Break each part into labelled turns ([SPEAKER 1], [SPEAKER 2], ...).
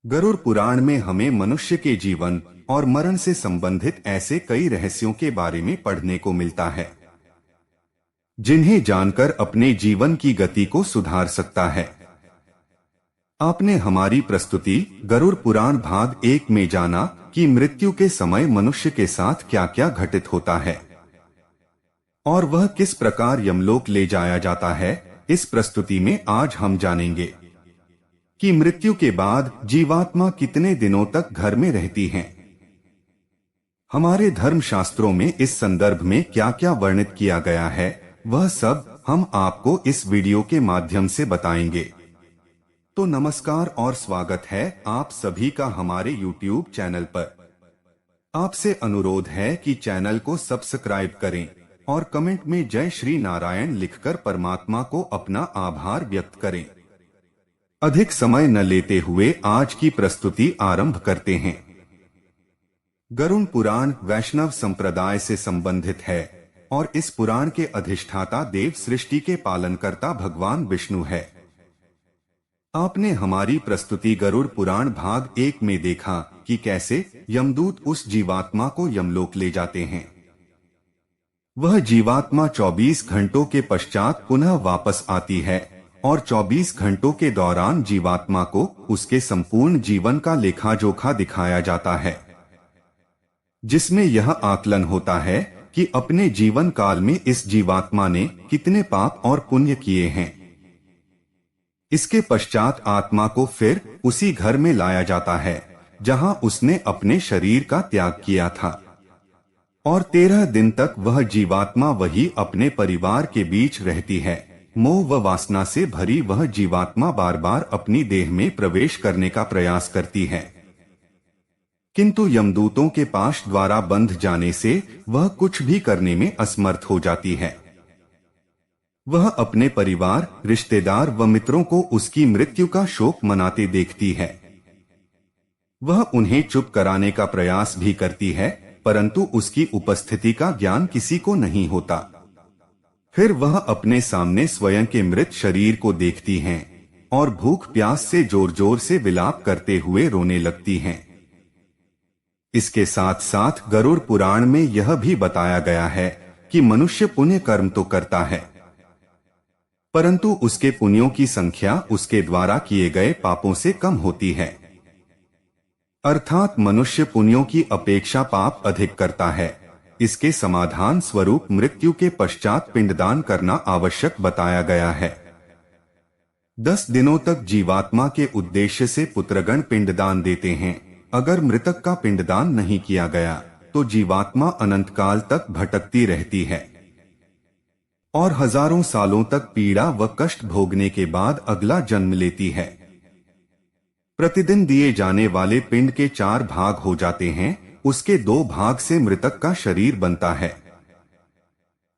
[SPEAKER 1] गरुड़ पुराण में हमें मनुष्य के जीवन और मरण से संबंधित ऐसे कई रहस्यों के बारे में पढ़ने को मिलता है जिन्हें जानकर अपने जीवन की गति को सुधार सकता है। आपने हमारी प्रस्तुति गरुड़ पुराण भाग 1 में जाना कि मृत्यु के समय मनुष्य के साथ क्या क्या घटित होता है और वह किस प्रकार यमलोक ले जाया जाता है। इस प्रस्तुति में आज हम जानेंगे कि मृत्यु के बाद जीवात्मा कितने दिनों तक घर में रहती हैं। हमारे धर्म शास्त्रों में इस संदर्भ में क्या क्या वर्णित किया गया है, वह सब हम आपको इस वीडियो के माध्यम से बताएंगे। तो नमस्कार और स्वागत है आप सभी का हमारे YouTube चैनल पर। आपसे अनुरोध है कि चैनल को सब्सक्राइब करें और कमेंट में जय श्री नारायण लिखकर परमात्मा को अपना आभार व्यक्त करें। अधिक समय न लेते हुए आज की प्रस्तुति आरंभ करते हैं। गरुड़ पुराण वैष्णव संप्रदाय से संबंधित है और इस पुराण के अधिष्ठाता देव सृष्टि के पालनकर्ता भगवान विष्णु है। आपने हमारी प्रस्तुति गरुड़ पुराण भाग 1 में देखा कि कैसे यमदूत उस जीवात्मा को यमलोक ले जाते हैं। वह जीवात्मा 24 घंटों के पश्चात पुनः वापस आती है और 24 घंटों के दौरान जीवात्मा को उसके संपूर्ण जीवन का लेखा जोखा दिखाया जाता है, जिसमें यह आकलन होता है कि अपने जीवन काल में इस जीवात्मा ने कितने पाप और पुण्य किए हैं। इसके पश्चात आत्मा को फिर उसी घर में लाया जाता है जहां उसने अपने शरीर का त्याग किया था और 13 दिन तक वह जीवात्मा वही अपने परिवार के बीच रहती है। मोह व वासना से भरी वह जीवात्मा बार बार अपनी देह में प्रवेश करने का प्रयास करती है, किंतु यमदूतों के पाश द्वारा बंध जाने से वह कुछ भी करने में असमर्थ हो जाती है। वह अपने परिवार, रिश्तेदार व मित्रों को उसकी मृत्यु का शोक मनाते देखती है। वह उन्हें चुप कराने का प्रयास भी करती है, परंतु उसकी उपस्थिति का ज्ञान किसी को नहीं होता। फिर वह अपने सामने स्वयं के मृत शरीर को देखती हैं और भूख प्यास से जोर जोर से विलाप करते हुए रोने लगती हैं। इसके साथ साथ गरुड़ पुराण में यह भी बताया गया है कि मनुष्य पुण्य कर्म तो करता है, परंतु उसके पुण्यों की संख्या उसके द्वारा किए गए पापों से कम होती है। अर्थात मनुष्य पुण्यों की अपेक्षा पाप अधिक करता है। इसके समाधान स्वरूप मृत्यु के पश्चात पिंडदान करना आवश्यक बताया गया है। 10 दिनों तक जीवात्मा के उद्देश्य से पुत्रगण पिंडदान देते हैं। अगर मृतक का पिंडदान नहीं किया गया तो जीवात्मा अनंत काल तक भटकती रहती है और हजारों सालों तक पीड़ा व कष्ट भोगने के बाद अगला जन्म लेती है। प्रतिदिन दिए जाने वाले पिंड के 4 भाग हो जाते हैं। उसके 2 भाग से मृतक का शरीर बनता है,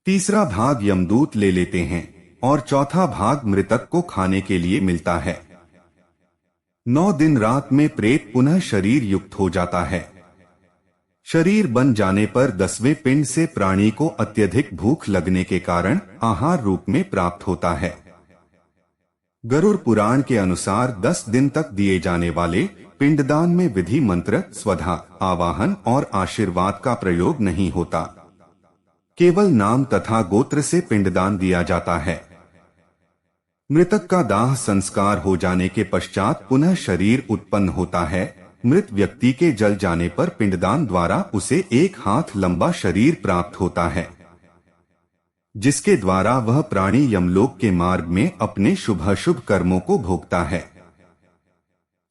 [SPEAKER 1] तीसरा भाग यमदूत ले लेते हैं और चौथा भाग मृतक को खाने के लिए मिलता है। 9 दिन रात में प्रेत पुनः शरीर युक्त हो जाता है। शरीर बन जाने पर 10वें पिंड से प्राणी को अत्यधिक भूख लगने के कारण आहार रूप में प्राप्त होता है। गरुड़ पुराण के अनुसार 10 दिन तक दिए जाने वाले पिंडदान में विधि मंत्र, स्वधा, आवाहन और आशीर्वाद का प्रयोग नहीं होता। केवल नाम तथा गोत्र से पिंडदान दिया जाता है। मृतक का दाह संस्कार हो जाने के पश्चात पुनः शरीर उत्पन्न होता है। मृत व्यक्ति के जल जाने पर पिंडदान द्वारा उसे 1 हाथ लंबा शरीर प्राप्त होता है, जिसके द्वारा वह प्राणी यमलोक के मार्ग में अपने शुभ कर्मों को भोगता है।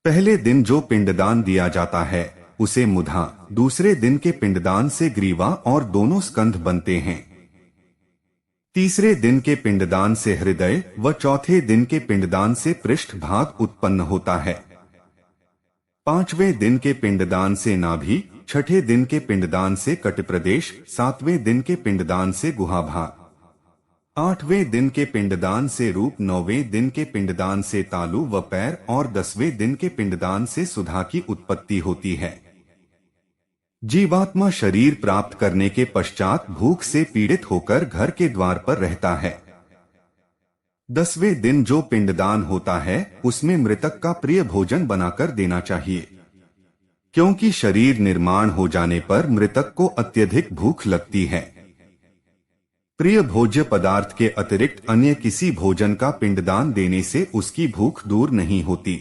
[SPEAKER 1] पहले दिन जो पिंडदान दिया जाता है उसे मुधा, दूसरे दिन के पिंडदान से ग्रीवा और दोनों स्कंध बनते हैं, तीसरे दिन के पिंडदान से हृदय व चौथे दिन के पिंडदान से पृष्ठ भाग उत्पन्न होता है। 5वें दिन के पिंडदान से नाभि, 6ठे दिन के पिंडदान से कटिप्रदेश, 7वें दिन के पिंडदान से गुहा भाग, 8वें दिन के पिंडदान से रूप, 9वें दिन के पिंडदान से तालु व पैर और 10वें दिन के पिंडदान से सुधा की उत्पत्ति होती है। जीवात्मा शरीर प्राप्त करने के पश्चात भूख से पीड़ित होकर घर के द्वार पर रहता है। 10वें दिन जो पिंडदान होता है उसमें मृतक का प्रिय भोजन बनाकर देना चाहिए, क्योंकि शरीर निर्माण हो जाने पर मृतक को अत्यधिक भूख लगती है। प्रिय भोज्य पदार्थ के अतिरिक्त अन्य किसी भोजन का पिंडदान देने से उसकी भूख दूर नहीं होती।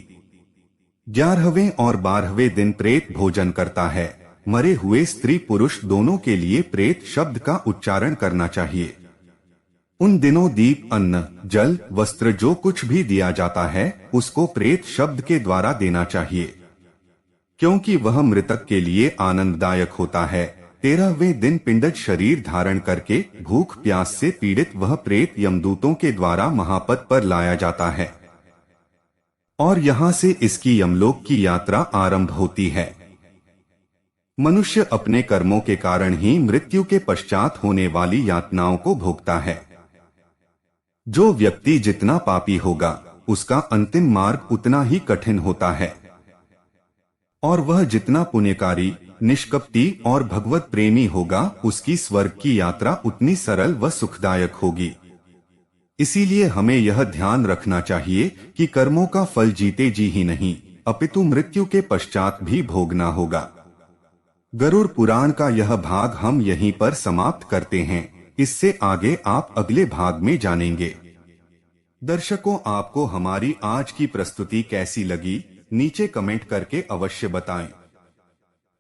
[SPEAKER 1] 11वें और 12वें दिन प्रेत भोजन करता है। मरे हुए स्त्री पुरुष दोनों के लिए प्रेत शब्द का उच्चारण करना चाहिए। उन दिनों दीप, अन्न, जल, वस्त्र जो कुछ भी दिया जाता है उसको प्रेत शब्द के द्वारा देना चाहिए, क्योंकि वह मृतक के लिए आनंददायक होता है। 13वें दिन पिंडज शरीर धारण करके भूख प्यास से पीड़ित वह प्रेत यमदूतों के द्वारा महापद पर लाया जाता है और यहाँ से इसकी यमलोक की यात्रा आरंभ होती है। मनुष्य अपने कर्मों के कारण ही मृत्यु के पश्चात होने वाली यातनाओं को भोगता है। जो व्यक्ति जितना पापी होगा उसका अंतिम मार्ग उतना ही कठिन होता है और वह जितना पुण्यकारी, निष्कपटी और भगवत प्रेमी होगा उसकी स्वर्ग की यात्रा उतनी सरल व सुखदायक होगी। इसीलिए हमें यह ध्यान रखना चाहिए कि कर्मों का फल जीते जी ही नहीं अपितु मृत्यु के पश्चात भी भोगना होगा। गरुड़ पुराण का यह भाग हम यहीं पर समाप्त करते हैं। इससे आगे आप अगले भाग में जानेंगे। दर्शकों, आपको हमारी आज की प्रस्तुति कैसी लगी नीचे कमेंट करके अवश्य बताएं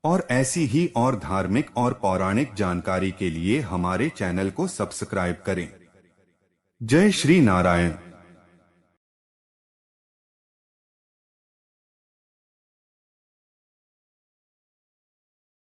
[SPEAKER 1] और ऐसी ही और धार्मिक और पौराणिक जानकारी के लिए हमारे चैनल को सब्सक्राइब करें। जय श्री नारायण।